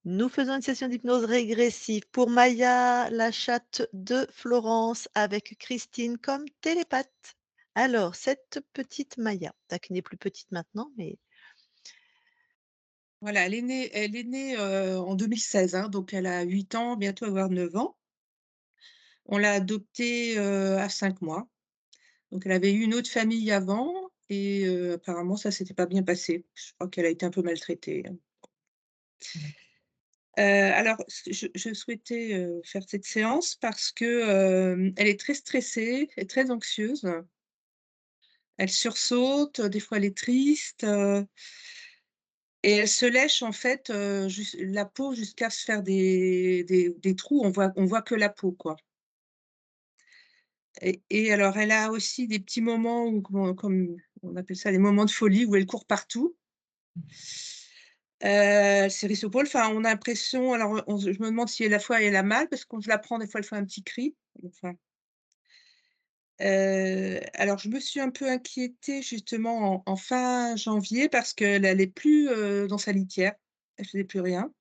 Nous faisons une session d'hypnose régressive pour Maya, la chatte de Florence, avec Christine comme télépathe. Alors, cette petite Maya, qui n'est plus petite maintenant, mais Voilà, elle est née, en 2016, hein, donc elle a 8 ans, bientôt avoir 9 ans. On l'a adoptée, à 5 mois. Donc elle avait eu une autre famille avant et apparemment ça s'était pas bien passé. Je crois qu'elle a été un peu maltraitée, hein. Alors je souhaitais, faire cette séance parce que, elle est très stressée et très anxieuse. Elle sursaute, des fois elle est triste, et elle se lèche en fait, jus la peau jusqu'à se faire des trous. On voit que la peau, quoi. Et alors elle a aussi des petits moments où comme on appelle ça les moments de folie où elle court partout. Elle s'érisse au poil, enfin on a l'impression alors je me demande si à la fois elle a mal parce que quand je la prends des fois elle fait un petit cri, enfin, alors je me suis un peu inquiétée justement en fin janvier parce qu'elle allait plus, dans sa litière. Elle faisait plus rien.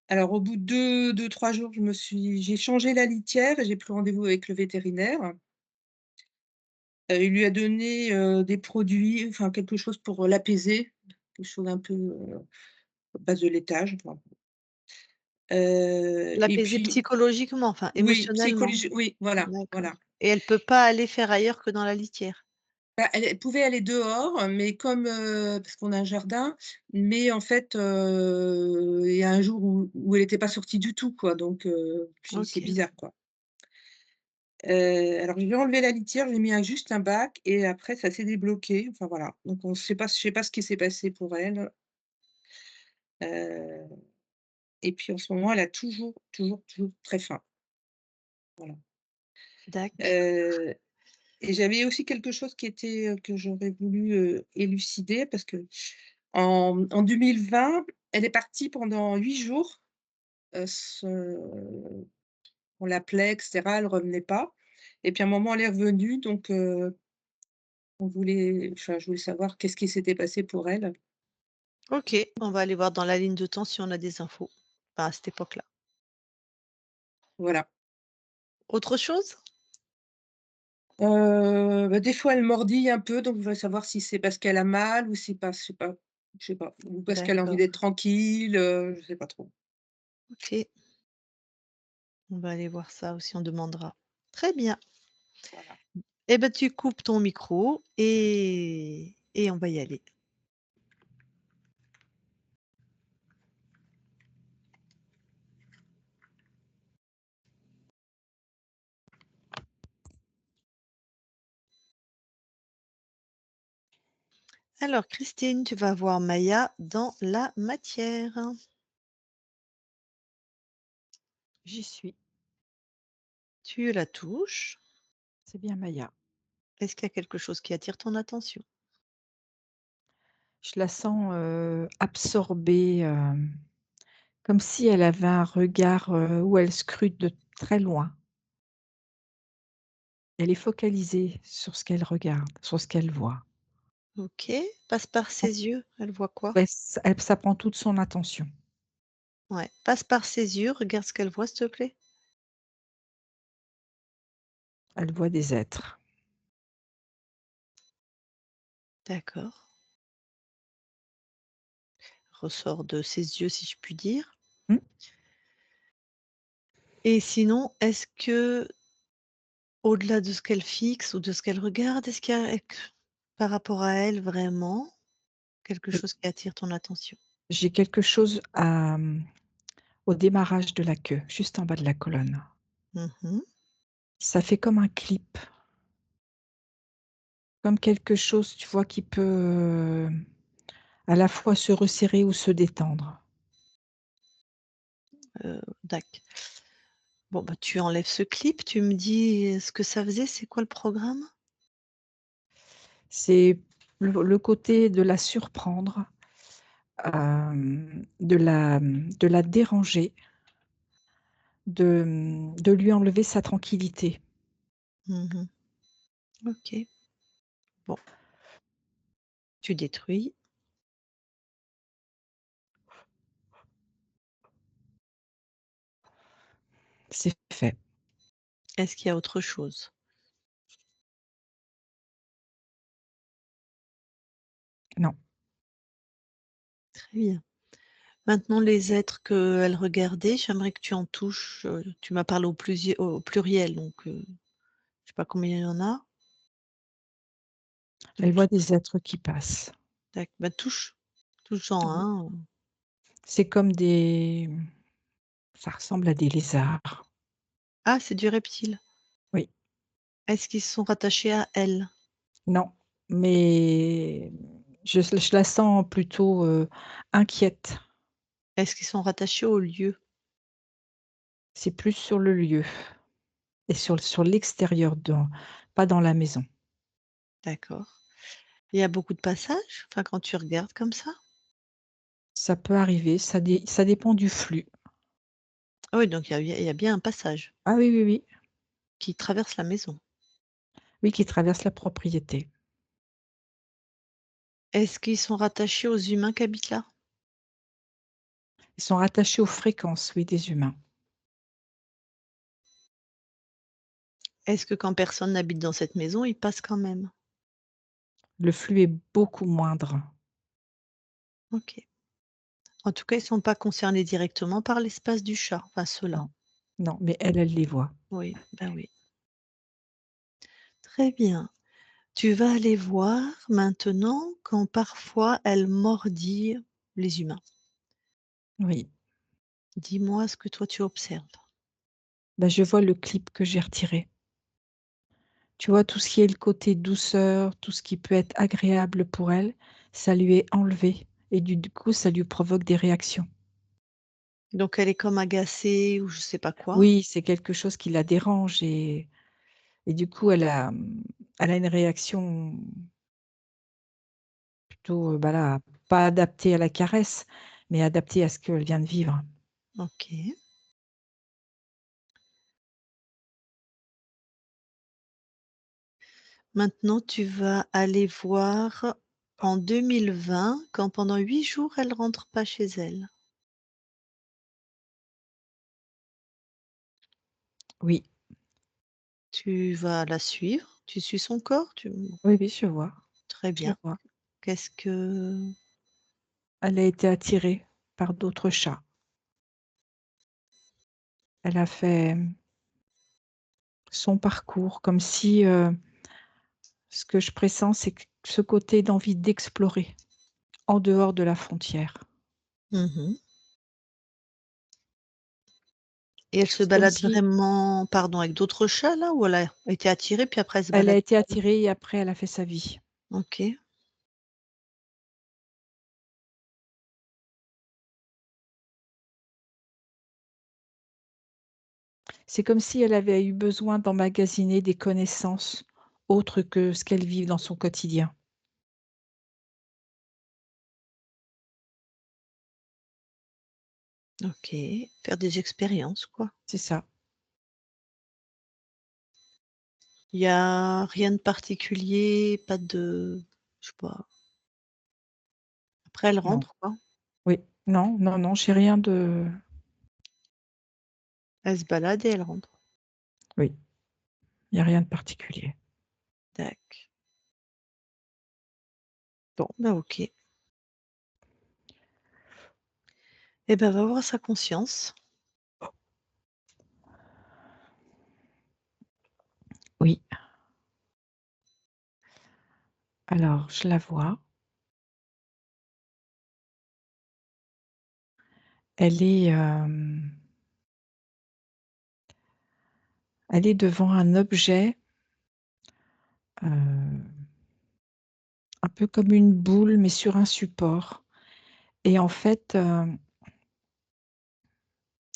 Alors au bout de 2-3 jours, j'ai changé la litière et j'ai pris rendez-vous avec le vétérinaire. Il lui a donné, des produits, enfin quelque chose pour, l'apaiser, quelque chose un peu, à base de laitage, enfin, et l'apaiser puis psychologiquement, enfin oui, émotionnellement. psychologie oui, voilà, D'accord. voilà. Et elle peut pas aller faire ailleurs que dans la litière? Bah, elle pouvait aller dehors, mais comme, parce qu'on a un jardin, mais en fait, il y a un jour où elle était pas sortie du tout, quoi, donc c'est OK, bizarre, quoi. Alors je lui ai enlevé la litière, j'ai mis juste un bac et après ça s'est débloqué, enfin voilà. Donc on sait pas je sais pas ce qui s'est passé pour elle, heu et puis en ce moment, elle a toujours, toujours, toujours très faim, voilà. d'acc Heu et j'avais aussi quelque chose que j'aurais voulu, élucider parce qu'en 2020, elle est partie pendant 8 jours, se on l'appelait et cetera, elle revenait pas et puis à un moment, elle est revenue donc je voulais savoir qu'est-ce qui s'était passé pour elle? OK, on va aller voir dans la ligne de temps si on a des infos, enfin à cette époque-là. Voilà. Autre chose? Bah, des fois, elle mordille un peu, donc je voudrais savoir si c'est parce qu'elle a mal ou si pas je sais pas, ou parce qu'elle a envie D'accord, d'être tranquille, je sais pas trop. OK. On va aller voir ça aussi, on demandera. Très bien. Voilà. Eh ben, tu coupes ton micro et on va y aller. Alors Christine, tu vas voir Maya dans la matière. J'y suis, Tu la touches. c'est bien Maya. Est-ce qu'il y a quelque chose qui attire ton attention? Je la sens, absorbée, comme si elle avait un regard, où elle scrute de très loin. Elle est focalisée sur ce qu'elle regarde, sur ce qu'elle voit. OK. Passe par Donc ses yeux. Elle voit quoi? ouais, ça prend toute son attention. Ouais. Passe par ses yeux, regarde ce qu'elle voit, s'il te plaît. Elle voit des êtres. D'accord. Ressort de ses yeux, si je puis dire. Mmh. Et sinon, est-ce que au-delà de ce qu'elle fixe ou de ce qu'elle regarde, est-ce qu'il y a par rapport à elle vraiment quelque Oui, chose qui attire ton attention? j'ai quelque chose au démarrage de la queue, juste en bas de la colonne. Mmh. Ça fait comme un clip, comme quelque chose, tu vois, qui peut, à la fois se resserrer ou se détendre. Dac. Bon, bah, tu enlèves ce clip, tu me dis ce que ça faisait, c'est quoi le programme? C'est le côté de la surprendre, de la déranger, de lui enlever sa tranquillité. Mmh. OK. Bon, tu détruis. c'est fait. Est-ce qu'il y a autre chose? Non. Très bien. Maintenant les êtres qu'elle regardait, j'aimerais que tu en touches, tu m'as parlé au pluriel donc je sais pas combien il y en a. Elle Tou voit des êtres qui passent. bah, touche, touche-en Oui. un. C'est comme des ça ressemble à des lézards. Ah, c'est du reptile. Oui. Est-ce qu'ils sont rattachés à elle? Non, mais je la sens plutôt, inquiète. Est-ce qu'ils sont rattachés au lieu? C'est plus sur le lieu et sur l'extérieur, pas dans la maison. D'accord. Il y a beaucoup de passages? Enfin, quand tu regardes comme ça? Ça peut arriver, ça dépend du flux. Ah oui, donc il y a bien un passage Ah oui, oui, oui. qui traverse la maison. Oui, qui traverse la propriété. Est-ce qu'ils sont rattachés aux humains qui habitent là? Ils sont rattachés aux fréquences, oui, des humains. Est-ce que quand personne n'habite dans cette maison, ils passent quand même? Le flux est beaucoup moindre. OK. En tout cas, ils sont pas concernés directement par l'espace du chat, enfin ceux-là. Non, non, mais elle les voit. Oui, bah oui. Très bien. Tu vas aller voir maintenant quand parfois elle mordit les humains. Oui. Dis-moi ce que toi tu observes. Bah, je vois le clip que j'ai retiré. Tu vois, tout ce qui est le côté douceur, tout ce qui peut être agréable pour elle, ça lui est enlevé et du coup, ça lui provoque des réactions. Donc elle est comme agacée ou je sais pas quoi? Oui, c'est quelque chose qui la dérange et du coup, elle a une réaction plutôt, bah, là, pas adaptée à la caresse, mais adaptée à ce qu'elle vient de vivre. OK. Maintenant tu vas aller voir en 2020 quand pendant 8 jours elle rentre pas chez elle. Oui, Tu vas la suivre, tu suis son corps, tu oui, oui, je vois, très je bien. vois. Qu'est-ce que Elle a été attirée par d'autres chats. Elle a fait son parcours comme si, ce que je pressens, c'est que ce côté d'envie d'explorer en dehors de la frontière. mmh et elle se C'est comme balade si vraiment, pardon, avec d'autres chats là ou elle a été attirée puis après elle se elle a balade été seule? attirée et après elle a fait sa vie. OK. C'est comme si elle avait eu besoin d'emmagasiner des connaissances autres que ce qu'elle vit dans son quotidien. OK, faire des expériences quoi. C'est ça. Il y a rien de particulier, pas de je sais pas, après elle Non. rentre quoi? Oui. Non, non, non, j'ai rien de Elle se balade et elle rentre. oui, il y a rien de particulier. Tac. Bon, bah, OK. Et ben, va voir sa conscience. Oui. Alors je la vois. Elle est, elle est devant un objet, heu, un peu comme une boule, mais sur un support et en fait,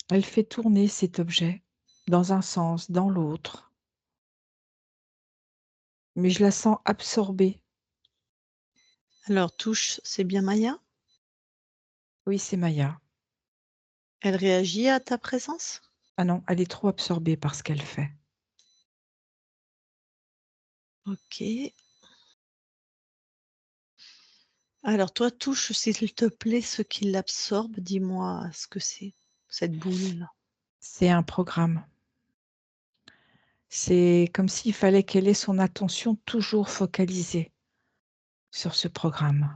elle fait tourner cet objet dans un sens, dans l'autre, mais je la sens absorbée. Alors touche, c'est bien Maya? Oui, c'est Maya. Elle réagit à ta présence? Ah non, elle est trop absorbée par ce qu'elle fait. OK. Alors toi, touche s'il te plaît ce qui l'absorbe, dis-moi ce que c'est, cette boule-là. C'est un programme. C'est comme s'il fallait qu'elle ait son attention toujours focalisée sur ce programme.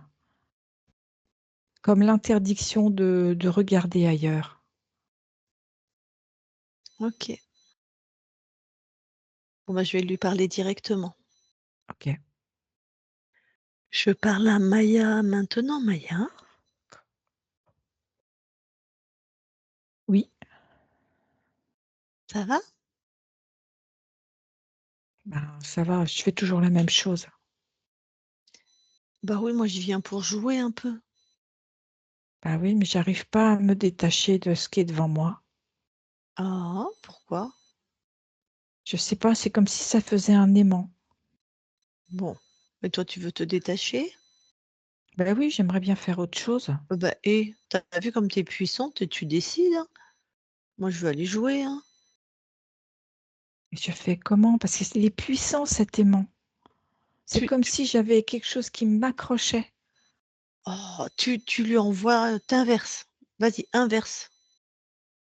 Comme l'interdiction de regarder ailleurs. OK. Bon, bah, je vais lui parler directement. OK. Je parle à Maya maintenant. Maya, Oui, ça va? ben, ça va, je fais toujours la même chose. Bah oui, moi je viens pour jouer un peu. Bah oui, mais j'arrive pas à me détacher de ce qui est devant moi. Ah, pourquoi? Je sais pas, c'est comme si ça faisait un aimant. Bon, et toi tu veux te détacher? Bah oui, j'aimerais bien faire autre chose. Bah, et tu vu comme tu es puissante et tu décides, hein. Moi je veux aller jouer, hein. Et je fais comment? Parce qu'il est puissant cet aimant. C'est Tu comme tu si j'avais quelque chose qui m'accrochait. tu lui envoies, tu Vas-y, inverse.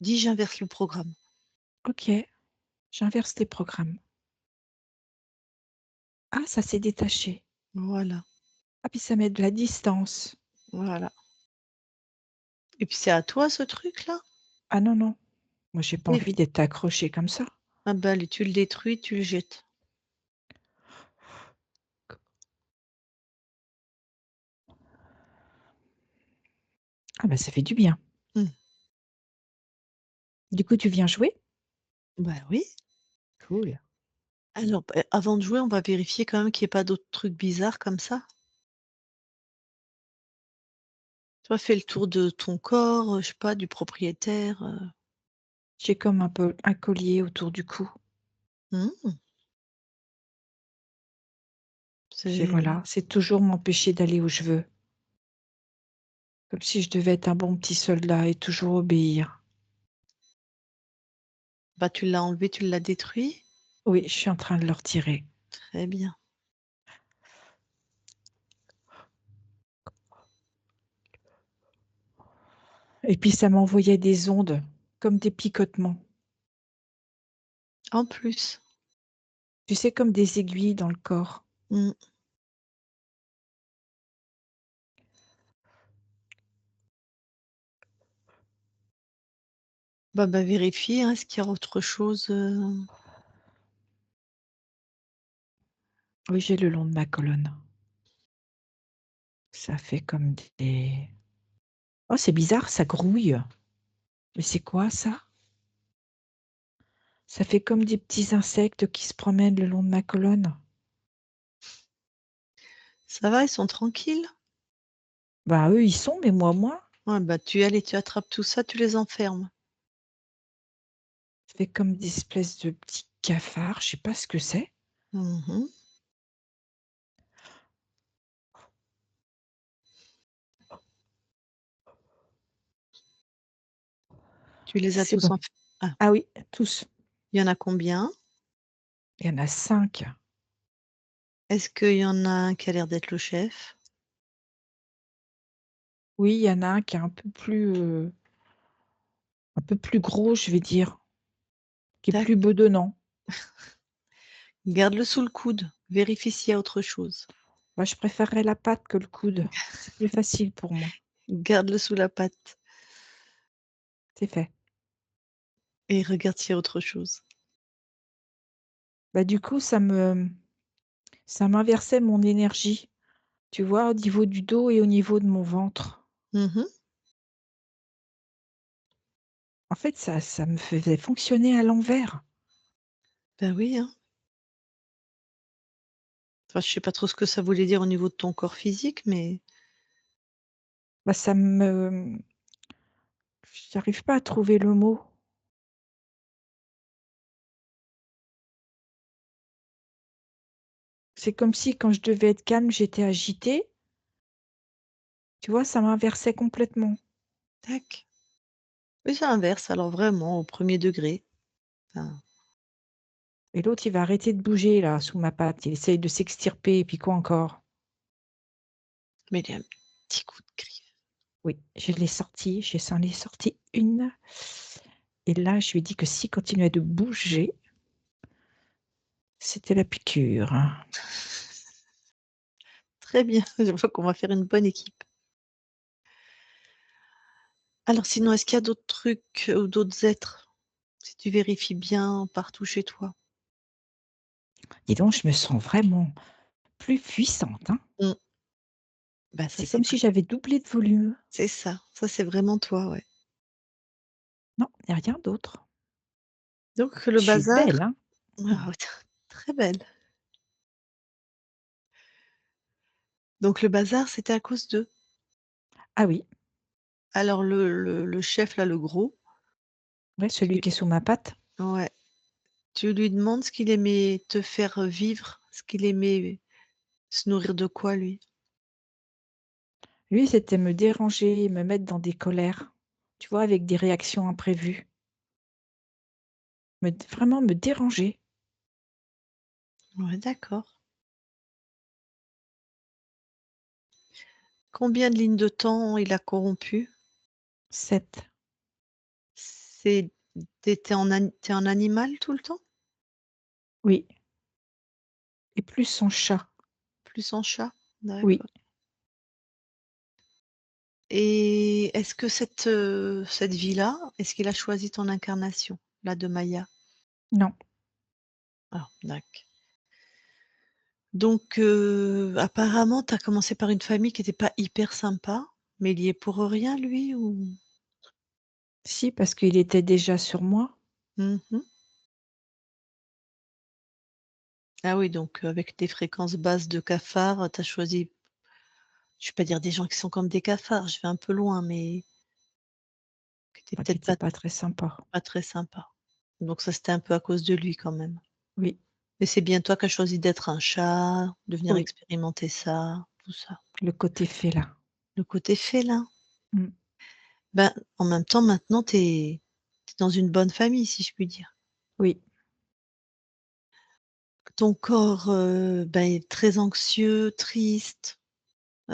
Dis: «J'inverse le programme». OK, j'inverse les programmes. Ah, ça s'est détaché. Voilà, Ah, puis ça met de la distance. voilà, et puis c'est à toi ce truc-là? Ah non, non, moi j'ai pas Oui. envie d'être accrochée comme ça. Ah bah, allez, tu le détruis, tu le jettes. Ah bah ça fait du bien. Mmh. Du coup, tu viens jouer? Bah oui. Cool. Alors, bah, avant de jouer, on va vérifier quand même qu'il y ait pas d'autres trucs bizarres comme ça. Toi, fais le tour de ton corps, je sais pas, du propriétaire, J'ai comme un peu un collier autour du cou. mmh, C'est c'est voilà, c'est toujours m'empêcher d'aller où je veux. Comme si je devais être un bon petit soldat et toujours obéir. bah, tu l'as enlevé, tu l'as détruit? Oui, je suis en train de le retirer. Très bien. Et puis ça m'envoyait des ondes, comme des picotements. En plus, Tu sais, comme des aiguilles dans le corps. mmh, bah, vérifie, hein, est-ce qu'il y a autre chose, Oui, j'ai le long de ma colonne. Ça fait comme des oh, c'est bizarre, ça grouille. Mais c'est quoi ça? Ça fait comme des petits insectes qui se promènent le long de ma colonne. ça va, ils sont tranquilles? Bah, eux, ils sont, mais moi moins. Ouais, bah, tu y allais, tu attrapes tout ça, tu les enfermes. Ça fait comme des espèces de petits cafards, je sais pas ce que c'est. Mmh. Tu les as C'est tous bon. ah, Ah oui, tous. il y en a combien? Il y en a 5. Est-ce qu'il y en a un qui a l'air d'être le chef? Oui, il y en a un qui est un peu plus gros, je vais dire, qui est Tac, plus bedonnant. garde-le sous le coude, vérifie s'il y a autre chose. Moi, je préférerais la patte que le coude. C'est plus facile pour moi. Garde-le sous la patte C'est fait. et regarde s'il y a autre chose. Bah, du coup, ça m'inversait mon énergie, tu vois, au niveau du dos et au niveau de mon ventre. Mmh. En fait, ça me faisait fonctionner à l'envers. Bah, oui, hein. Enfin, je sais pas trop ce que ça voulait dire au niveau de ton corps physique, mais Bah, j'arrive pas à trouver le mot. C'est comme si quand je devais être calme, j'étais agitée. Tu vois, ça m'inversait complètement. tac. Oui, ça inverse, alors vraiment au premier degré. Enfin, Et l'autre, il va arrêter de bouger là, sous ma patte. Il essaye de s'extirper et puis quoi encore? mets-lui un petit coup de griffe. Oui, j'en ai sorti une et là, je lui ai dit que s'il continuait de bouger, C'était la piqûre. Très bien, je vois qu'on va faire une bonne équipe. Alors sinon, est-ce qu'il y a d'autres trucs, ou d'autres êtres? Si tu vérifies bien partout chez toi? Dis donc, je me sens vraiment plus puissante, hein. Mmh. Bah, ça C'est c'est comme si j'avais doublé de volume. c'est ça c'est vraiment toi, ouais. Non, il y a rien d'autre. Donc le Je suis bazar belle, hein. ah ouais, très belle. Donc le bazar, c'était à cause d'eux? Ah oui, Alors le chef là, le gros, ouais, celui tu qui est sous ma patte. ouais, tu lui demandes ce qu'il aimait te faire vivre, ce qu'il aimait se nourrir de quoi lui? Lui, c'était me déranger, me mettre dans des colères, tu vois, avec des réactions imprévues. Vraiment me déranger. Ouais, d'accord. Combien de lignes de temps il a corrompu? 7. C'est tu en animal tout le temps? Oui, et plus son chat. Plus en chat? Oui, D'accord. Et est-ce que cette vie-là, est-ce qu'il a choisi ton incarnation, la de Maya? non. Ah, donc apparemment, tu as commencé par une famille qui était pas hyper sympa, mais il y est pour rien lui ou? Si, parce qu'il était déjà sur moi. Mmh. Ah oui, donc avec des fréquences basses de cafards, tu as choisi je vais pas dire des gens qui sont comme des cafards, je vais un peu loin, mais qui étaient Bah, qui peut-être était pas très sympa. pas très sympas. Donc ça, c'était un peu à cause de lui quand même. Oui, Mais c'est bien toi qui as choisi d'être un chat, de venir oui, expérimenter ça, tout ça. le côté félin. Le côté félin. Mmh. Ben, en même temps, maintenant, tu es dans une bonne famille, si je puis dire. Oui, Ton corps, ben, est très anxieux, triste,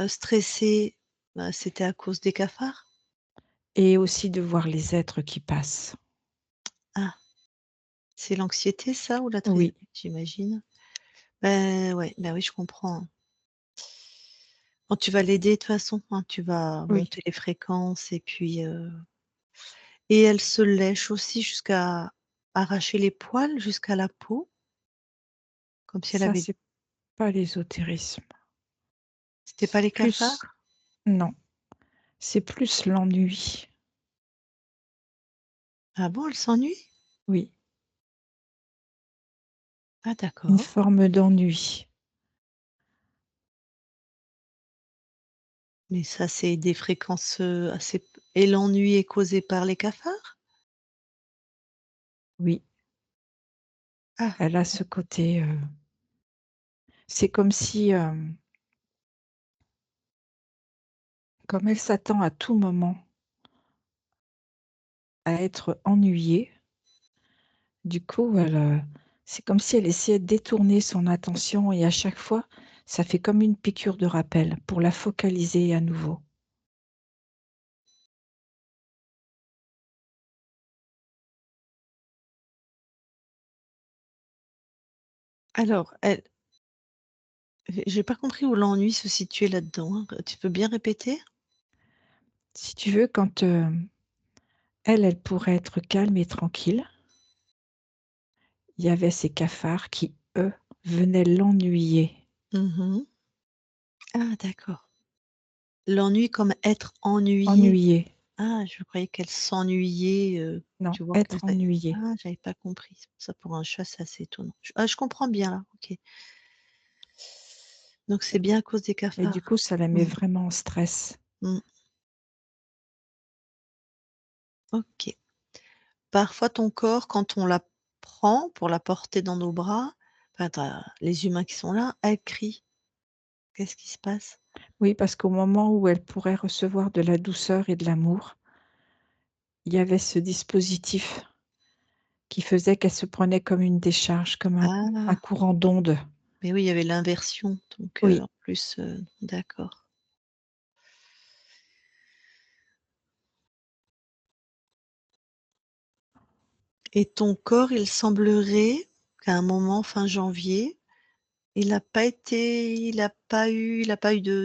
stressé, c'était à cause des cafards? et aussi de voir les êtres qui passent. Ah, c'est l'anxiété ça ou la Oui, j'imagine? Ouais, bah, oui, je comprends. Bon, tu vas l'aider de toute façon, hein, tu vas oui, monter les fréquences et puis, et elle se lèche aussi jusqu'à arracher les poils jusqu'à la peau? Comme si elle ça, avait c'est pas l'ésotérisme. c'était pas les Plus cafards? non, c'est plus l'ennui. Ah bon, elle s'ennuie? Oui, Ah une d'accord. forme d'ennui. Mais ça, c'est des fréquences, assez p et l'ennui est causé par les cafards? Oui, Ah, elle a ce côté, c'est comme si, comme elle s'attend à tout moment à être ennuyée, du coup, c'est comme si elle essayait de détourner son attention et à chaque fois, ça fait comme une piqûre de rappel pour la focaliser à nouveau. alors elle j'ai pas compris où l'ennui se situait là-dedans, hein. Tu peux bien répéter? Si tu veux, quand, elle pourrait être calme et tranquille, il y avait ces cafards qui, eux, venaient l'ennuyer. Mmh. Ah d'accord. L'ennui comme être ennuyé. Ennuyer, Ah, je croyais qu'elle s'ennuyait, non, tu vois? Que être ça ennuyé j'avais pas compris. C'est pour ça, pour un chat, c'est assez étonnant. Je comprends bien là, OK. Donc c'est bien à cause des et du cafards. coup, ça la met Mmh, vraiment en stress. mmh, OK. Parfois ton corps, quand on la prend pour la porter dans nos bras, enfin tu les humains qui sont là, elle crie. Qu'est-ce qui se passe? Oui, parce qu'au moment où elle pourrait recevoir de la douceur et de l'amour, il y avait ce dispositif qui faisait qu'elle se prenait comme une décharge, comme un Ah, courant d'ondes. mais oui, il y avait l'inversion donc Oui, en plus, d'accord. Et ton corps, il semblerait qu'à un moment, fin janvier, il a pas eu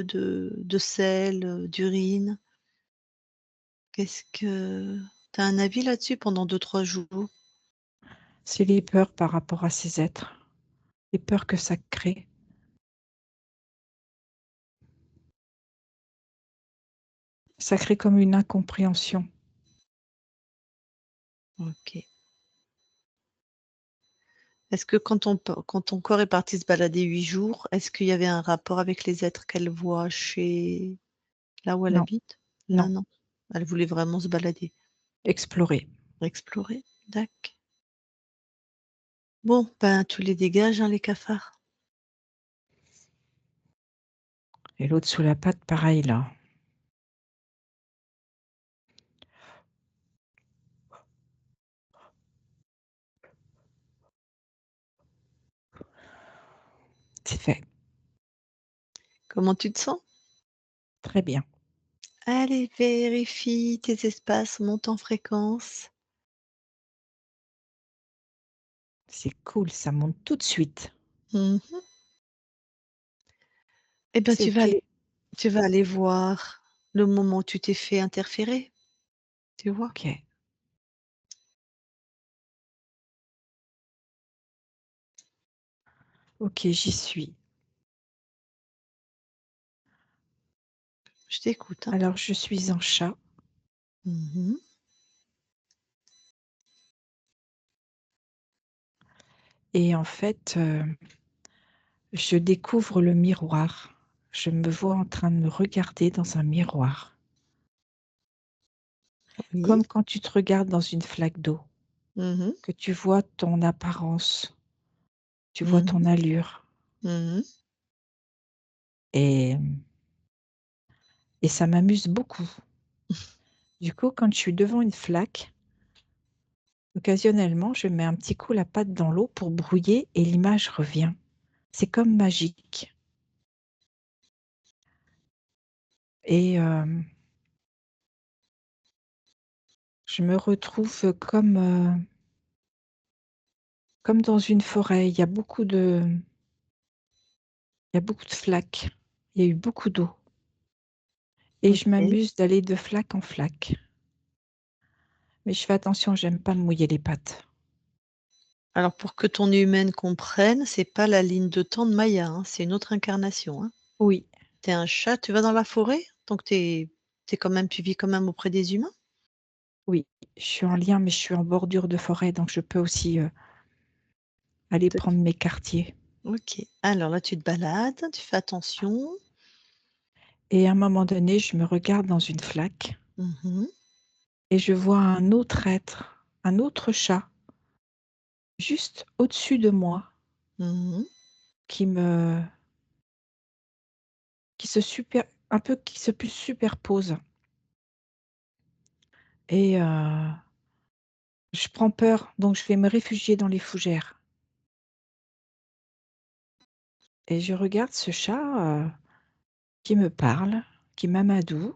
de selle, d'urine. Qu'est-ce que tu as un avis là-dessus pendant 2 3 jours? C'est les peurs par rapport à ces êtres, les peurs que ça crée. Ça crée comme une incompréhension. OK. Est-ce que quand ton corps est parti se balader 8 jours, est-ce qu'il y avait un rapport avec les êtres qu'elle voit chez là où elle Non, habite? Là, non, non? Elle voulait vraiment se balader, explorer. explorer? Dac. Bon, ben, tu les dégages, hein, les cafards. Et l'autre sous la patte, pareil là. C'est fait. Comment tu te sens? Très bien. Allez, vérifie tes espaces, monte en fréquence. C'est cool, ça monte tout de suite. Mmh. Et ben, C'est OK. tu vas aller voir le moment où tu t'es fait interférer, tu vois? OK. OK, j'y suis. Je t'écoute, hein. Alors je suis en chat Mmh. et en fait, je découvre le miroir. Je me vois en train de me regarder dans un miroir, Oui. comme quand tu te regardes dans une flaque d'eau, Mmh. que tu vois ton apparence, tu vois ton Mmh. allure Mmh. et et ça m'amuse beaucoup. Du coup, quand je suis devant une flaque, occasionnellement, je mets un petit coup la patte dans l'eau pour brouiller et l'image revient. C'est comme magique et je me retrouve comme dans une forêt. Il y a beaucoup de flaques. Il y a eu beaucoup d'eau et je OK. m'amuse d'aller de flaque en flaque. Mais je fais attention, j'aime pas me mouiller les pattes. Alors pour que ton humaine comprenne, c'est pas la ligne de temps de Maya, hein, c'est une autre incarnation, hein. Oui, Tu es un chat, tu vas dans la forêt? Donc tu vis quand même auprès des humains? oui, je suis en lien, mais je suis en bordure de forêt, donc je peux aussi, aller Te prendre mes quartiers OK. Alors là, tu te balades, tu fais attention. et à un moment donné, je me regarde dans une flaque Mmh. et je vois un autre être, un autre chat, juste au-dessus de moi Mmh. qui me qui se super un peu qui se pu superpose et je prends peur, donc je vais me réfugier dans les fougères et je regarde ce chat, qui me parle, qui m'amadoue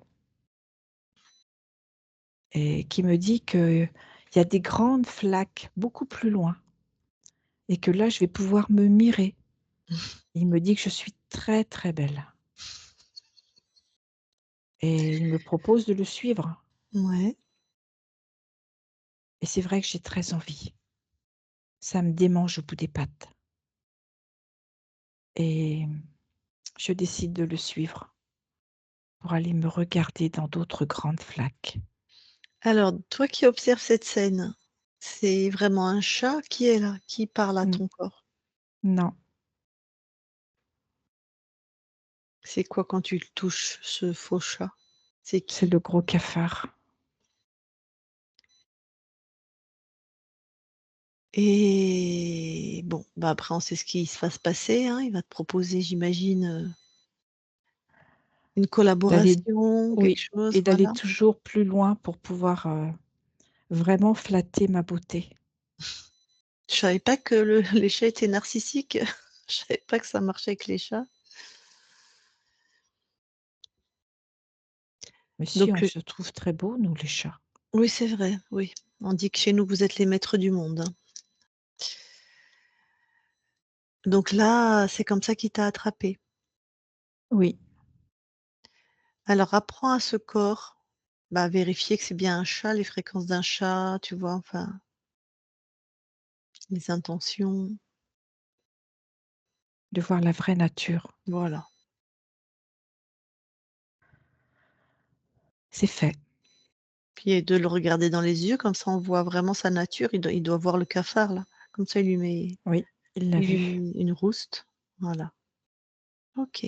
et qui me dit qu'il y a des grandes flaques beaucoup plus loin et que là, je vais pouvoir me mirer. Il me dit que je suis très, très belle et il me propose de le suivre Ouais. et c'est vrai que j'ai très envie. Ça me démange au bout des pattes et je décide de le suivre pour aller me regarder dans d'autres grandes flaques. Alors toi qui observes cette scène, c'est vraiment un chat qui est là, qui parle à N ton corps? non, C'est quoi quand tu le touches, ce faux chat? C'est c'est qui? le gros cafard. Et bon, bah, après on sait ce qui va se passer, hein. Il va te proposer, j'imagine, une D'aller collaboration, quelque Oui chose, et d'aller voilà. toujours plus loin pour pouvoir, vraiment flatter ma beauté. Je savais pas que les chats étaient narcissiques. Je savais pas que ça marchait avec les chats. Mais si, Donc on se trouve très beaux, nous, les chats. oui, c'est vrai, oui. On dit que chez nous, vous êtes les maîtres du monde, hein. Donc là, c'est comme ça qu'il t'a attrapé. Oui, Alors apprends à ce corps, bah, vérifier que c'est bien un chat, les fréquences d'un chat, tu vois? Enfin, les intentions, de voir la vraie nature. voilà. C'est fait. Puis de le regarder dans les yeux, comme ça on voit vraiment sa nature. Il doit voir le cafard là, comme ça Oui, il l'a il lui vu. met une rouste. Voilà. OK.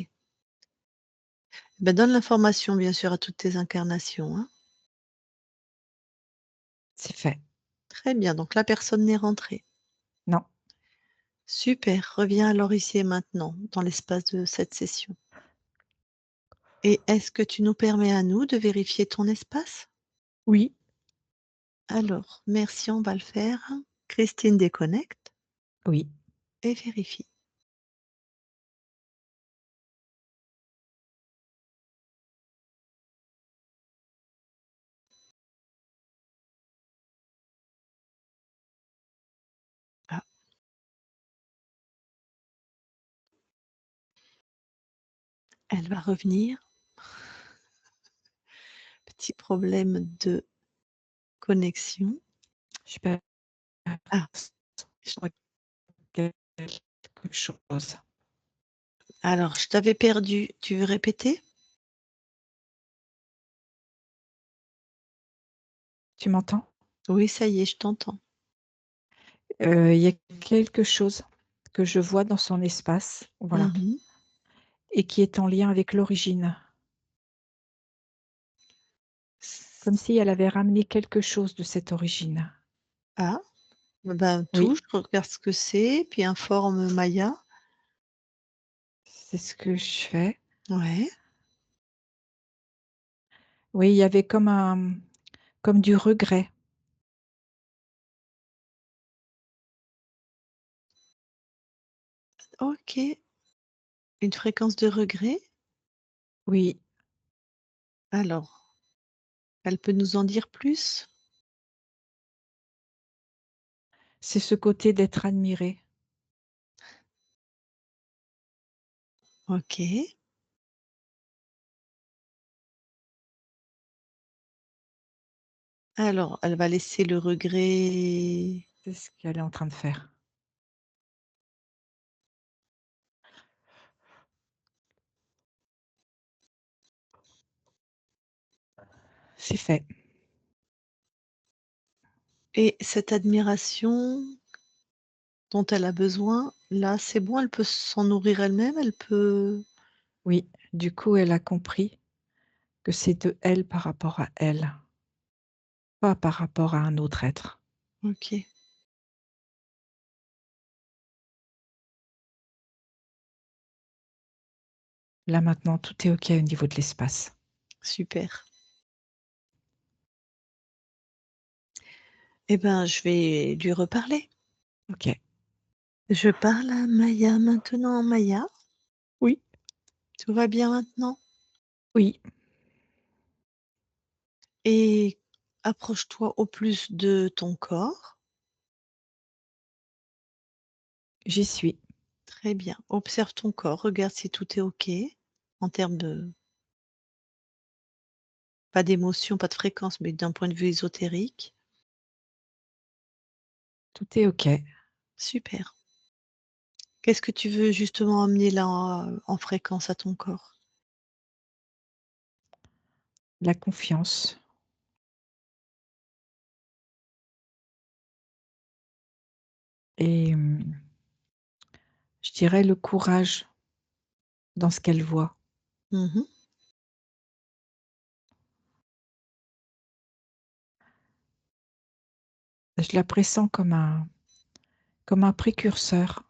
Ben donne l'information bien sûr à toutes tes incarnations, hein. C'est fait. Très bien, donc la personne n'est rentrée. Non. Super, reviens alors ici et maintenant, dans l'espace de cette session. Et est-ce que tu nous permets à nous de vérifier ton espace? Oui, Alors, merci, on va le faire. Christine déconnecte oui, et vérifie. Ah, elle va revenir. Petit problème de connexion. je perds Ah, je quelque chose. alors je t'avais perdu. Tu veux répéter? Tu m'entends? Oui, ça y est, je t'entends. Il y a quelque chose que je vois dans son espace, voilà, Mmh. et qui est en lien avec l'origine. Comme si elle avait ramené quelque chose de cette origine. Ah, ben, Oui, touche, regarde ce que c'est, puis informe Maya. c'est ce que je fais. Ouais, Oui, il y avait comme du regret. OK. Une fréquence de regret? Oui, Alors, elle peut nous en dire plus? c'est ce côté d'être admiré. OK. Alors, elle va laisser le regret. C'est ce qu'elle est en train de faire. C'est fait. Et cette admiration dont elle a besoin, là, c'est bon, elle peut s'en nourrir elle-même, elle peut. Oui, du coup, elle a compris que c'est de elle par rapport à elle, pas par rapport à un autre être. OK, Là, maintenant, tout est OK au niveau de l'espace. super. Eh ben, je vais lui reparler. OK. Je parle à Maya maintenant. Maya, Oui, tout va bien maintenant? oui, Et approche-toi au plus de ton corps. j'y suis. Très bien. Observe ton corps, regarde si tout est OK en termes de pas d'émotion, pas de fréquence, mais d'un point de vue ésotérique. Tout est OK. Super. Qu'est-ce que tu veux justement amener là en fréquence à ton corps? La confiance et je dirais le courage dans ce qu'elle voit. Mmh. Je la pressens comme un précurseur.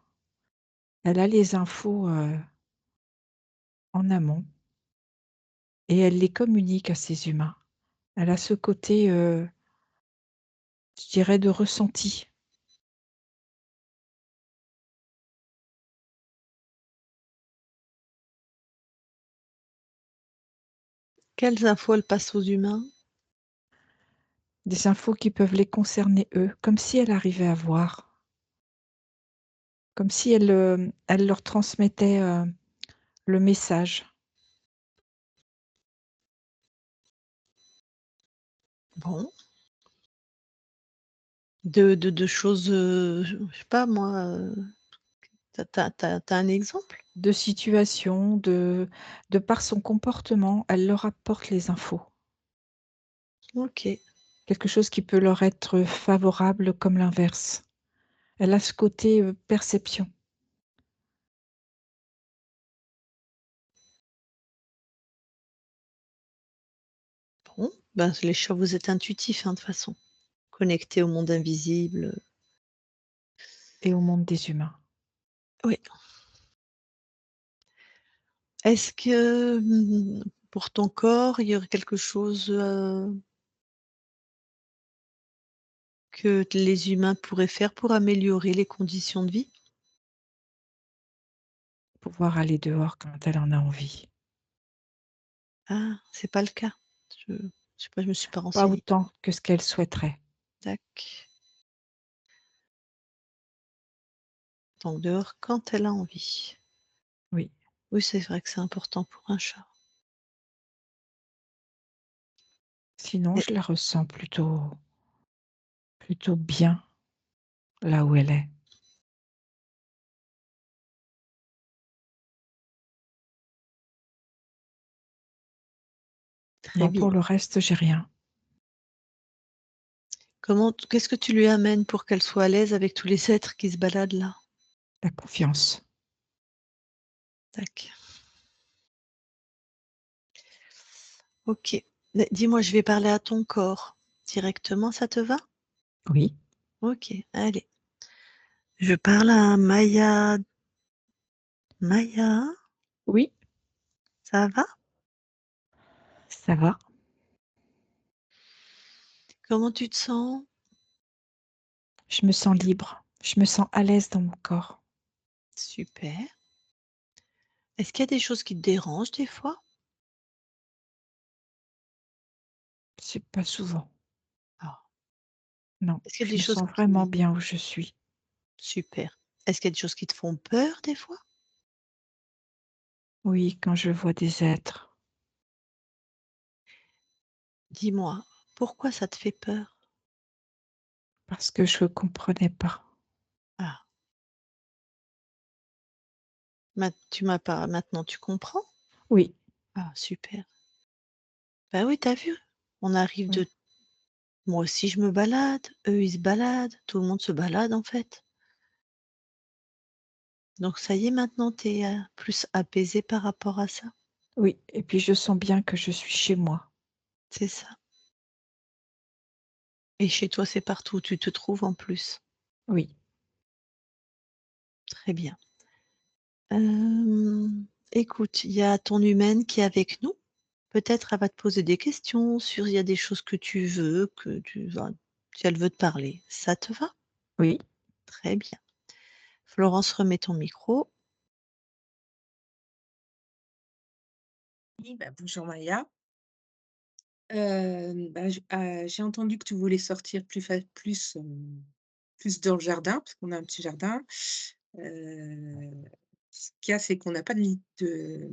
Elle a les infos, en amont et elle les communique à ses humains. Elle a ce côté, je dirais de ressenti. Quelles infos elle passe aux humains? Des infos qui peuvent les concerner eux, comme si elle arrivait à voir. comme si elle leur transmettait, le message. Bon, de choses, je sais pas moi, tu un exemple? De situation, de par son comportement, elle leur apporte les infos. OK. Quelque chose qui peut leur être favorable comme l'inverse. Elle a ce côté, perception. Bon, ben, les chats, vous êtes intuitifs, hein, de toute façon. Connectés au monde invisible, Et au monde des humains. oui. Est-ce que, pour ton corps, il y aurait quelque chose, que les humains pourraient faire pour améliorer les conditions de vie? Pouvoir aller dehors quand elle en a envie. Ah, c'est pas le cas? Je sais pas, je me suis pas Pas renseignée. autant que ce qu'elle souhaiterait. Tac. Donc dehors quand elle a envie. Oui. Oui, c'est vrai que c'est important pour un chat. Sinon, Et je la ressens plutôt bien là où elle est. très Non, bien. pour le reste, j'ai rien. Qu'est-ce que tu lui amènes pour qu'elle soit à l'aise avec tous les êtres qui se baladent là? La confiance. Tac. OK. Mais dis-moi, je vais parler à ton corps directement, ça te va? Oui. OK, allez. Je parle à Maya. Maya, Oui, ça va? ça va. Comment tu te sens? Je me sens libre. Je me sens à l'aise dans mon corps. Super. Est-ce qu'il y a des choses qui te dérangent des fois? C'est pas souvent. Ah. Non, Est-ce qu'il y a je des me choses sens vraiment qui bien où je suis. super. Est-ce qu'il y a des choses qui te font peur des fois? Oui, quand je vois des êtres, Dis-moi, pourquoi ça te fait peur? parce que je ne comprenais pas. Ah, tu m'as pas maintenant tu comprends? Oui, Ah super. Bah oui, t'as vu? On arrive oui, de moi aussi je me balade, eux ils se baladent, tout le monde se balade en fait. Donc ça y est maintenant tu es, plus apaisé par rapport à ça? oui. Et puis je sens bien que je suis chez moi. C'est ça. Et chez toi, c'est partout où tu te trouves en plus. Oui, Très bien. Écoute, il y a ton humaine qui est avec nous. Peut-être elle va te poser des questions sur il y a des choses que tu veux, que tu vas si elle veut te parler. Ça te va? oui, Très bien. Florence, remets ton micro. Oui, bah, bonjour Maya. Bah, j'ai entendu que tu voulais sortir plus dans le jardin, parce qu'on a un petit jardin. Heu, Ce qu'il y a, c'est qu'on n'a pas de lit de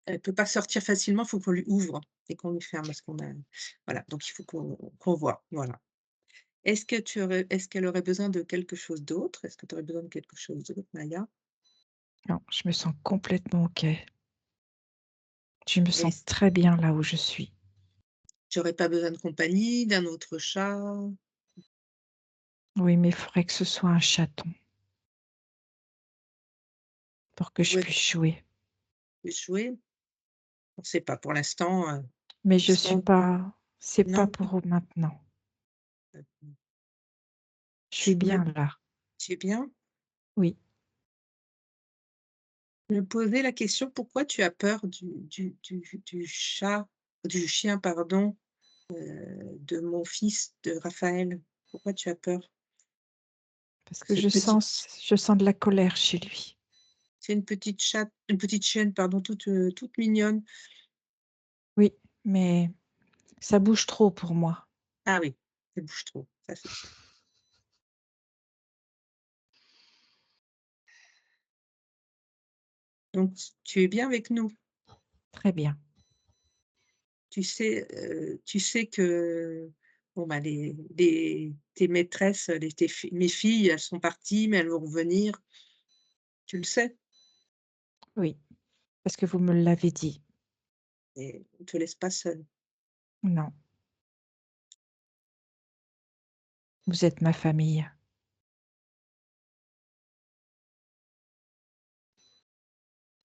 elle peut pas sortir facilement, il faut qu'on lui ouvre et qu'on lui ferme parce qu'on a voilà, donc il faut qu'on voit, voilà. Est-ce qu'elle aurait besoin de quelque chose d'autre? Est-ce que tu aurais besoin de quelque chose d'autre, Maya? non, je me sens complètement OK. Je me sens Est-ce très bien là où je suis. Tu aurais pas besoin de compagnie, d'un autre chat? Oui, mais il faudrait que ce soit un chaton pour que je Ouais, puisse jouer. jouer? On sait pas pour l'instant, Mais ils je suis sont pas c'est pas non? pour maintenant. Heu, Je suis je me bien là. tu es bien? Oui, Je me posais la question, pourquoi tu as peur du chien, pardon, de mon fils, de Raphaël? Pourquoi tu as peur? parce que Cette petite je sens de la colère chez lui. C'est une petite chienne, pardon, toute mignonne. Oui, mais ça bouge trop pour moi. Ah oui, elle bouge trop, ça c'est sûr. Donc tu es bien avec nous. Très bien. Tu sais que, bon, bah, les tes maîtresses, les tes fi mes filles, elles sont parties, mais elles vont revenir. Tu le sais Oui, parce que vous me l'avez dit. et on te laisse pas seule. Non, vous êtes ma famille.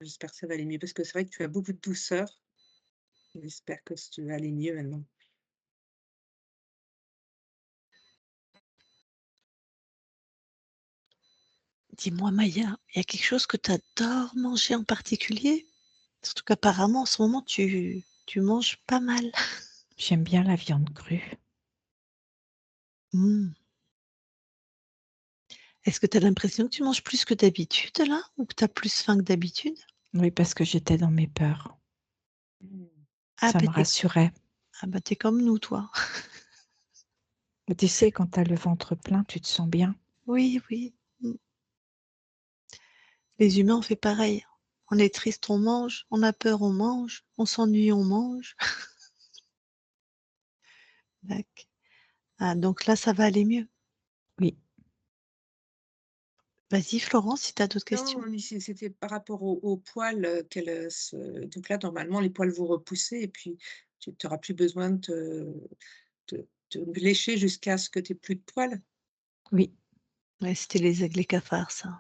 J'espère que ça va aller mieux parce que c'est vrai que tu as beaucoup de douceur. J'espère que tu vas aller mieux maintenant. Dis-moi Maya, il y a quelque chose que tu adores manger en particulier? Surtout qu'apparemment en ce moment tu manges pas mal. J'aime bien la viande crue. Mmh. Est-ce que tu as l'impression que tu manges plus que d'habitude là? Ou que tu as plus faim que d'habitude? Oui, parce que j'étais dans mes peurs. Mmh. Ah Ça bah me tu rassurait. comme nous toi. Mais tu sais, quand tu as le ventre plein, tu te sens bien. Oui, oui. Mmh. Les humains on fait pareil. On est triste, on mange, on a peur, on mange, on s'ennuie, on mange. Dac. Ah donc là ça va aller mieux. Oui, Vas-y Florence, si tu as d'autres questions? Non, mais c'était par rapport aux poils, qu'elle, se donc là, normalement, les poils vont repousser et puis tu auras plus besoin de te lécher jusqu'à ce que tu aies plus de poils. oui, Ouais, c'était les aigles et cafards ça.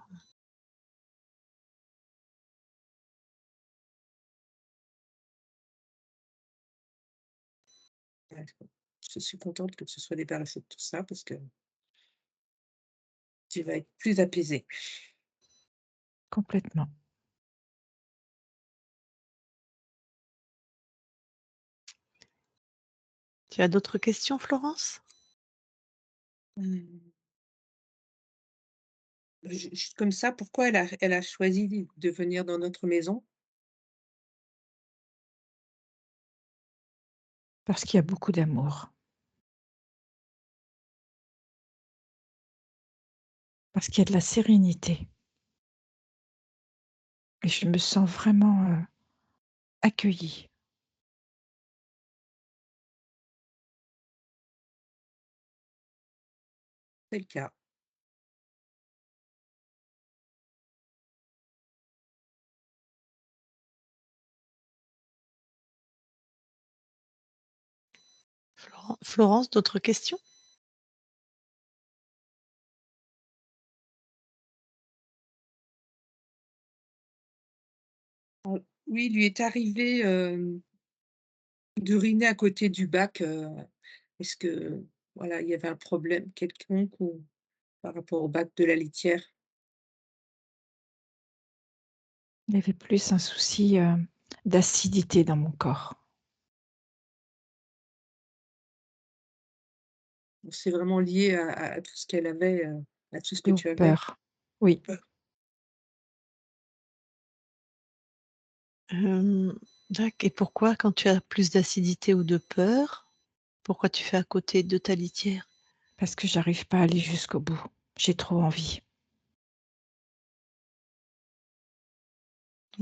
Ouais, je suis contente que tu sois débarrassée de tout ça parce que tu vas être plus apaisée. complètement. Tu as d'autres questions Florence? Mmh. Juste comme ça, pourquoi elle a choisi de venir dans notre maison? Parce qu'il y a beaucoup d'amour. Parce qu'il y a de la sérénité. Et je me sens vraiment accueillie. C'est le cas. Florence, d'autres questions? Oui, il lui est arrivé, d'uriner à côté du bac, est-ce que, voilà, il y avait un problème quelconque ou par rapport au bac de la litière? Il y avait plus un souci d'acidité dans mon corps, Ou c'est vraiment lié à tout ce qu'elle avait, à tout ce que et aux tu avais? peurs. Oui, Hem, et pourquoi quand tu as plus d'acidité ou de peur, pourquoi tu fais à côté de ta litière? parce que j'arrive pas à aller jusqu'au bout. J'ai trop envie.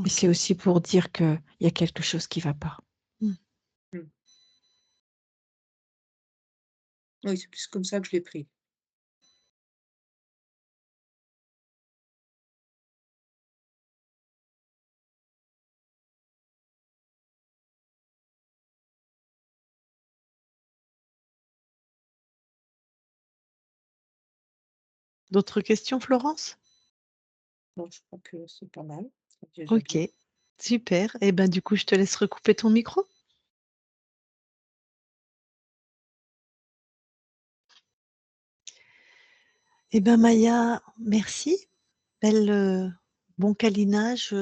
Et c'est OK. aussi pour dire qu'il y a quelque chose qui va pas. Mmh. Mmh. Oui, c'est plus comme ça que je l'ai pris. D'autres questions Florence? Non, je crois que c'est pas mal, c'est déjà OK, bien. super et ben, du coup, je te laisse recouper ton micro. Eh ben, Maya, merci. Belle, bon câlinage,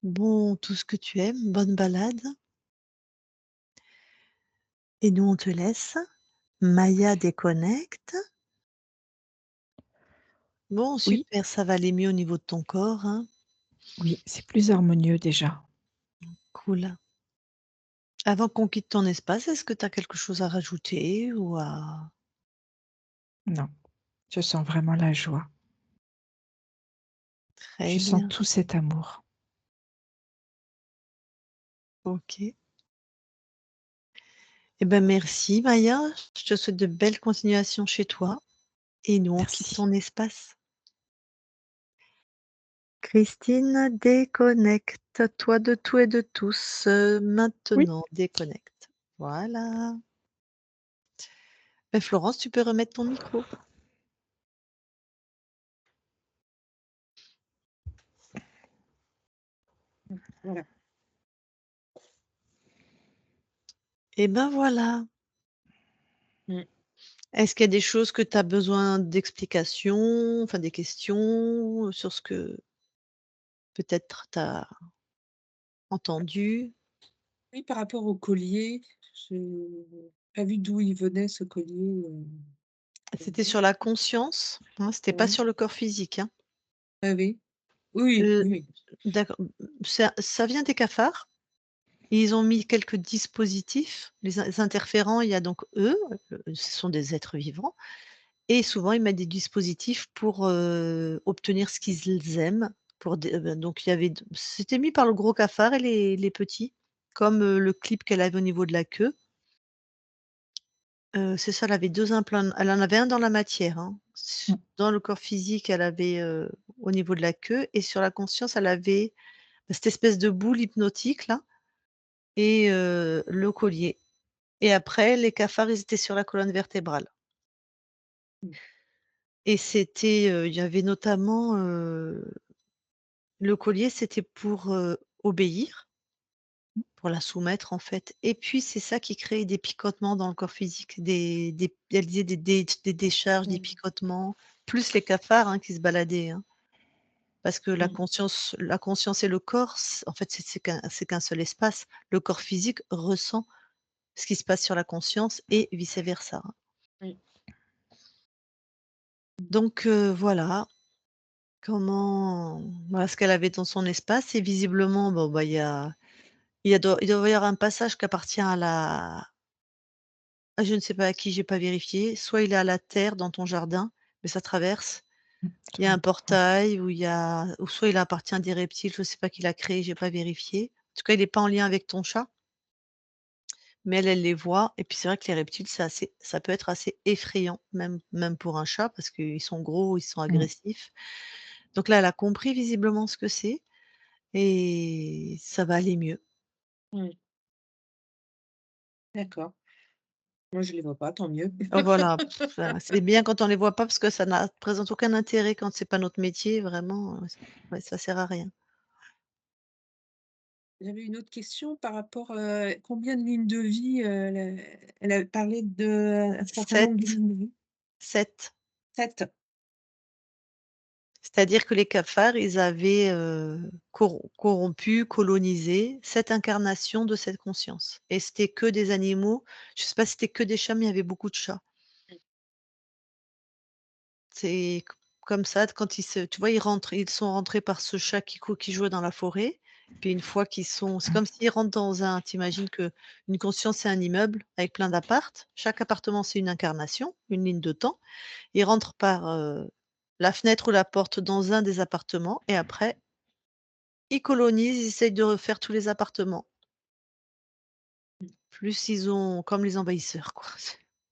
bon tout ce que tu aimes, bonne balade et nous, on te laisse. Maya déconnecte. Bon, Oui, super, ça va aller mieux au niveau de ton corps, hein. oui, c'est plus harmonieux déjà. Cool. Avant qu'on quitte ton espace, est-ce que tu as quelque chose à rajouter ou à Non, je sens vraiment la joie. Très Je sens bien. tout cet amour. OK. Eh ben, merci Maya. Je te souhaite de belles continuations chez toi et nous, on quitte Merci. ton espace. Christine, déconnecte toi de tout et de tous, Oui. maintenant, déconnecte. Voilà. Florence, tu peux remettre ton micro. Voilà. Et ben, voilà. Mmh. Est-ce qu'il y a des choses que tu as besoin d'explications, enfin des questions, sur ce que peut-être tu as entendu? Oui, par rapport au collier, j'ai pas vu d'où il venait ce collier, C'était sur la conscience, hein, c'était pas ouais. sur le corps physique, hein. Ah oui. Oui, Heu, oui, oui. d'accord, ça vient des cafards. Ils ont mis quelques dispositifs, les interférents, il y a donc eux, ce sont des êtres vivants et souvent ils mettent des dispositifs pour, obtenir ce qu'ils aiment, pour des donc il y avait d c'était mis par le gros cafard et les petits, comme, le clip qu'elle avait au niveau de la queue. C'est ça, elle avait 2 implants, elle en avait un dans la matière, hein. Mmh. Dans le corps physique, elle avait, au niveau de la queue et sur la conscience, elle avait, cette espèce de boule hypnotique là et le collier. Et après, les cafards, ils étaient sur la colonne vertébrale Mmh. et c'était, il y avait notamment, le collier, c'était pour, obéir, pour la soumettre, en fait et puis c'est ça qui créait des picotements dans le corps physique, des elle disait des décharges, des Mmh. picotements, plus les cafards, hein, qui se baladaient, hein. Parce que Mmh. la conscience et le corps, en fait, c'est qu'un seul espace. Le corps physique ressent ce qui se passe sur la conscience et vice versa, hein. Oui. Donc voilà. Voilà ce qu'elle avait dans son espace et visiblement, bon, bah, il doit y avoir un passage qui appartient à la je ne sais pas à qui, j'ai pas vérifié. Soit il est à la terre dans ton jardin, mais ça traverse. Mmh. Il y a un Ouais. portail où il y a ou soit il appartient à des reptiles, je sais pas qui l'a créé, j'ai pas vérifié. En tout cas, il est pas en lien avec ton chat, mais elle, elle les voit et puis c'est vrai que les reptiles, ça peut être assez effrayant, même pour un chat parce qu'ils sont gros, ils sont Mmh. agressifs. Donc là, elle a compris visiblement ce que c'est. Et ça va aller mieux. Mmh. D'accord. Moi, je les vois pas, tant mieux. Voilà, c'est bien quand on les voit pas parce que ça n'a présente aucun intérêt quand c'est pas notre métier vraiment, ouais, ça sert à rien. J'avais une autre question par rapport, combien de lignes de vie, elle a parlé d'un certain nombre de 7, lignes de vie? 7. 7. C'est-à-dire que les cafards, ils avaient, corrompu, colonisé 7 incarnations de cette conscience et c'était que des animaux. Je sais pas si c'était que des chats, mais il y avait beaucoup de chats. Mmh. C'est c comme ça quand ils sont rentrés par ce chat qui jouait dans la forêt. Puis une fois qu'ils sont c'est comme s'ils rentrent dans un tu imagines qu'une conscience, c'est un immeuble avec plein d'appartes. Chaque appartement, c'est une incarnation, une ligne de temps. Ils rentrent par, la fenêtre ou la porte dans un des appartements et après, ils colonisent, ils essayent de refaire tous les appartements. Mmh. Plus ils ont comme les envahisseurs, quoi.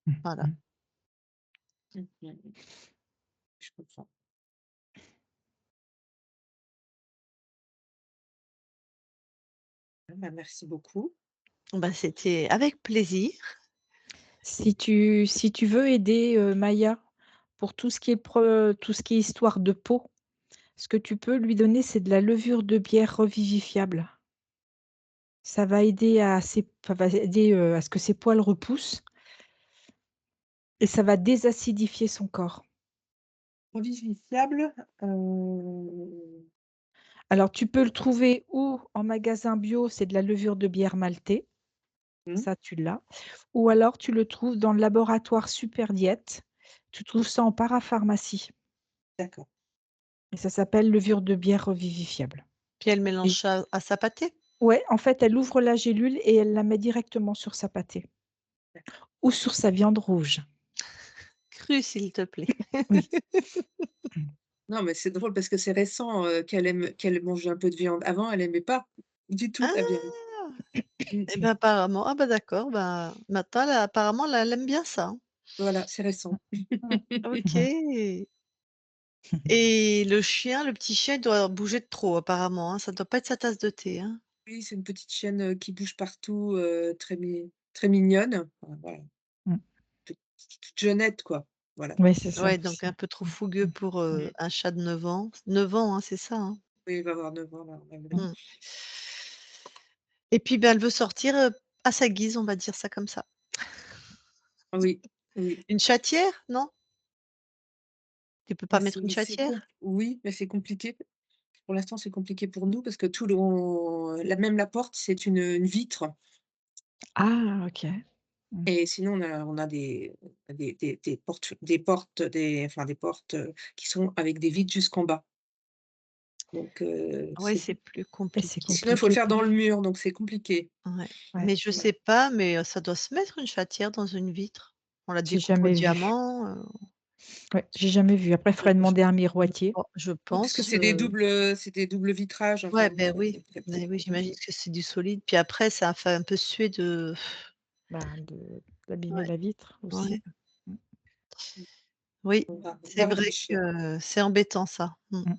Mmh. Voilà. Mmh. Mmh. Mmh mh. Je comprends. Ah bah, merci beaucoup. Bah, c'était avec plaisir. Si tu veux aider, Maya pour tout ce qui est histoire de peau, ce que tu peux lui donner, c'est de la levure de bière revivifiable. Ça va aider, à ce que ses poils repoussent et ça va désacidifier son corps. Revivifiable, Alors tu peux le trouver ou en magasin bio, c'est de la levure de bière maltée, mmh, ça tu l'as, ou alors tu le trouves dans le laboratoire Superdiète. Tu trouves ça en parapharmacie d'accord. et ça s'appelle levure de bière revivifiable. Puis elle mélange Et ça à sa pâtée. ouais, en fait, elle ouvre la gélule et elle la met directement sur sa pâtée ou sur sa viande rouge. Cru, s'il te plaît. Oui. Non, mais c'est drôle parce que c'est récent, qu'elle mange un peu de viande. Avant, elle aimait pas du tout la Ah! viande. Mmh. Et ben, apparemment ah bah, d'accord, bah, maintenant là, apparemment là, elle aime bien ça, hein. Voilà, c'est récent. OK. Et le chien, le petit chien, il doit bouger de trop apparemment, hein? Ça doit pas être sa tasse de thé, hein? Oui, c'est une petite chienne, qui bouge partout, très mignonne. Enfin, voilà, Mmh. toute jeunette, quoi. Voilà. Ouais, c'est ça. Ouais, donc un peu trop fougueux pour, Mmh. un chat de 9 ans. 9 ans, hein, c'est ça, hein? Oui, il va avoir 9 ans là, en avril. Mmh. Et puis, ben, elle veut sortir, à sa guise, on va dire ça comme ça. Oui, oui. Une chatière, non? Tu peux pas Bah, mettre une chatière? oui, mais c'est compliqué. Pour l'instant, c'est compliqué pour nous parce que tout le on la porte, c'est une vitre Ah OK. Mmh. et sinon on a des portes, qui sont avec des vitres jusqu'en bas. Donc Ouais, c'est plus Et c'est compliqué. sinon il faut le compliqué faire pour dans le mur, donc c'est compliqué. Ouais. ouais, Mais je Ouais. sais pas, mais ça doit se mettre une chatière dans une vitre. On la j'ai découpe au jamais vu. diamant, Ouais, j'ai jamais vu. Après, il faudrait Je demander à un miroitier. je Oui, parce que pense, c'est des doubles vitrages, ouais, enfin bon, ben oui, c'est beh, oui, compliqué. j'imagine que c'est du solide. Puis après, ça fait un peu suer de Bah, d'abîmer ouais, la vitre aussi. ouais. Mmh. Oui, On c'est va vrai réfléchir. que c'est embêtant ça. Mmh. Mmh.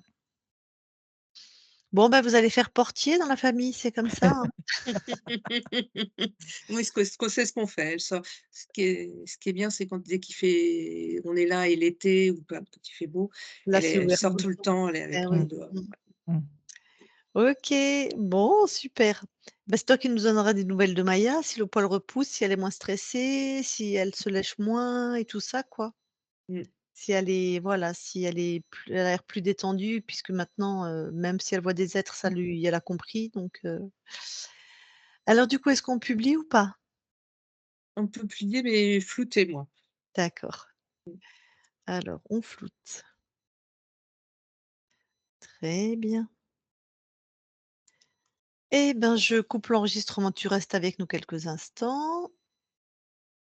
Bon, bah, vous allez faire portier dans la famille, c'est comme ça, hein? Oui, ce qu'on sait ce qu'on fait. Elle sort ce qui est bien, c'est quand dès qu'il fait on est là et l'été ou quand il fait beau, Là, elle c'est elle ouvert sort tout le tout le temps. temps, elle est Eh avec nous Mmh. oui. dehors. Mmh. Mmh. OK, bon, super. Bah, c'est toi qui nous donneras des nouvelles de Maya, si le poil repousse, si elle est moins stressée, si elle se lèche moins et tout ça, quoi. Mmh. Si elle est voilà, si elle a l'air plus détendue puisque maintenant, même si elle voit des êtres, ça lui elle a compris donc alors du coup, est-ce qu'on publie ou pas? On peut plier mais flouter, moi. D'accord. Alors on floute. Très bien. Eh ben, je coupe l'enregistrement, tu restes avec nous quelques instants.